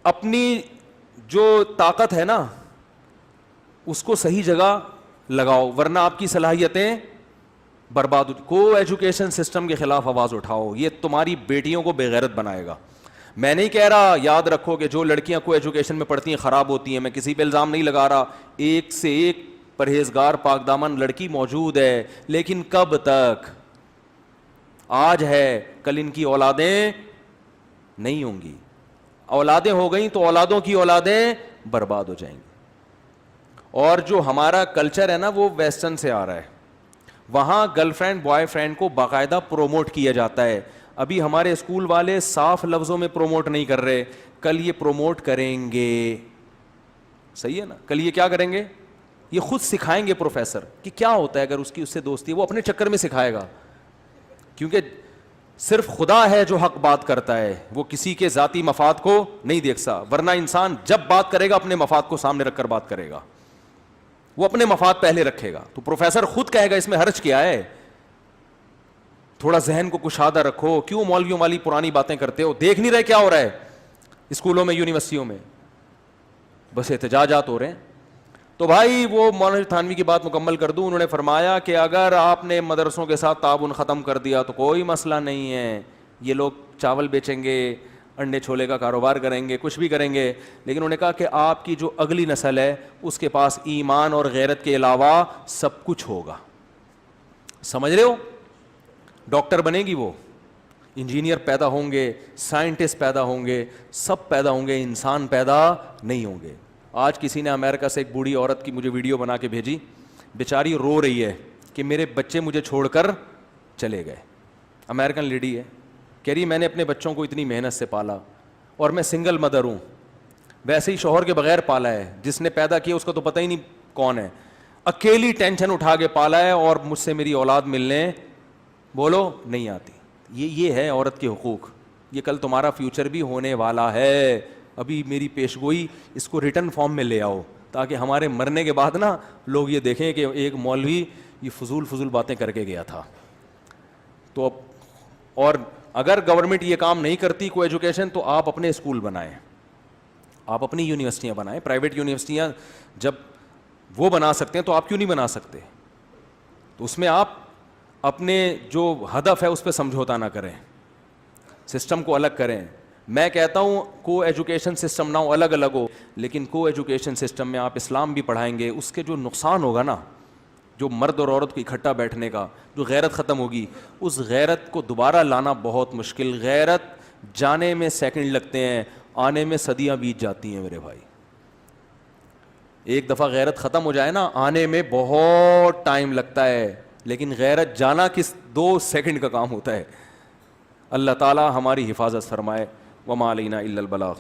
اپنی جو طاقت ہے نا اس کو صحیح جگہ لگاؤ, ورنہ آپ کی صلاحیتیں برباد. کو ایجوکیشن سسٹم کے خلاف آواز اٹھاؤ, یہ تمہاری بیٹیوں کو بے غیرت بنائے گا. میں نہیں کہہ رہا, یاد رکھو کہ جو لڑکیاں کو ایجوکیشن میں پڑھتی ہیں خراب ہوتی ہیں, میں کسی پہ الزام نہیں لگا رہا, ایک سے ایک پرہیزگار پاک دامن لڑکی موجود ہے, لیکن کب تک؟ آج ہے, کل ان کی اولادیں نہیں ہوں گی, اولادیں ہو گئیں تو اولادوں کی اولادیں برباد ہو جائیں گی. اور جو ہمارا کلچر ہے نا وہ ویسٹرن سے آ رہا ہے, وہاں گرل فرینڈ بوائے فرینڈ کو باقاعدہ پروموٹ کیا جاتا ہے. ابھی ہمارے اسکول والے صاف لفظوں میں پروموٹ نہیں کر رہے, کل یہ پروموٹ کریں گے, صحیح ہے نا, کل یہ کیا کریں گے, یہ خود سکھائیں گے پروفیسر کہ کیا ہوتا ہے اگر اس کی اس سے دوستی ہے. وہ اپنے چکر میں سکھائے گا, کیونکہ صرف خدا ہے جو حق بات کرتا ہے, وہ کسی کے ذاتی مفاد کو نہیں دیکھتا, ورنہ انسان جب بات کرے گا اپنے مفاد کو سامنے رکھ کر بات کرے گا, وہ اپنے مفاد پہلے رکھے گا. تو پروفیسر خود کہے گا اس میں حرج کیا ہے, تھوڑا ذہن کو کشادہ رکھو, کیوں مولویوں والی پرانی باتیں کرتے ہو, دیکھ نہیں رہے کیا ہو رہا ہے اسکولوں میں یونیورسٹیوں میں, بس احتجاجات ہو رہے ہیں. تو بھائی وہ مولانا تھانوی کی بات مکمل کر دوں, انہوں نے فرمایا کہ اگر آپ نے مدرسوں کے ساتھ تعاون ختم کر دیا تو کوئی مسئلہ نہیں ہے, یہ لوگ چاول بیچیں گے, انڈے چھولے کا کاروبار کریں گے, کچھ بھی کریں گے, لیکن انہوں نے کہا کہ آپ کی جو اگلی نسل ہے اس کے پاس ایمان اور غیرت کے علاوہ سب کچھ ہوگا. سمجھ رہے ہو, ڈاکٹر بنے گی وہ, انجینئر پیدا ہوں گے, سائنٹسٹ پیدا ہوں گے, سب پیدا ہوں گے, انسان پیدا نہیں ہوں گے. آج کسی نے امریکہ سے ایک بوڑھی عورت کی مجھے ویڈیو بنا کے بھیجی, بیچاری رو رہی ہے کہ میرے بچے مجھے چھوڑ کر چلے گئے. امریکن لیڈی ہے, کہہ رہی میں نے اپنے بچوں کو اتنی محنت سے پالا, اور میں سنگل مدر ہوں, ویسے ہی شوہر کے بغیر پالا ہے, جس نے پیدا کیا اس کا تو پتہ ہی نہیں کون ہے, اکیلی ٹینشن اٹھا کے پالا ہے, اور مجھ سے میری اولاد ملنے بولو نہیں آتی. یہ ہے عورت کے حقوق, یہ کل تمہارا فیوچر بھی ہونے والا ہے. ابھی میری پیش گوئی اس کو ریٹن فارم میں لے آؤ, تاکہ ہمارے مرنے کے بعد نا لوگ یہ دیکھیں کہ ایک مولوی یہ فضول باتیں کر کے گیا تھا. تو اور اگر گورنمنٹ یہ کام نہیں کرتی کو ایجوکیشن, تو آپ اپنے اسکول بنائیں, آپ اپنی یونیورسٹیاں بنائیں. پرائیویٹ یونیورسٹیاں جب وہ بنا سکتے ہیں تو آپ کیوں نہیں بنا سکتے؟ تو اس میں آپ اپنے جو ہدف ہے اس پہ سمجھوتا نہ کریں, سسٹم کو الگ کریں. میں کہتا ہوں کو ایجوکیشن سسٹم نہ ہو, الگ الگ ہو, لیکن کو ایجوکیشن سسٹم میں آپ اسلام بھی پڑھائیں گے, اس کے جو نقصان ہوگا نا, جو مرد اور عورت کو اکٹھا بیٹھنے کا, جو غیرت ختم ہوگی, اس غیرت کو دوبارہ لانا بہت مشکل. غیرت جانے میں سیکنڈ لگتے ہیں, آنے میں صدیاں بیت جاتی ہیں میرے بھائی. ایک دفعہ غیرت ختم ہو جائے نا, آنے میں بہت ٹائم لگتا ہے, لیکن غیرت جانا کس 2 سیکنڈ کا کام ہوتا ہے. اللہ تعالی ہماری حفاظت فرمائے. وما علینا الا البلاغ.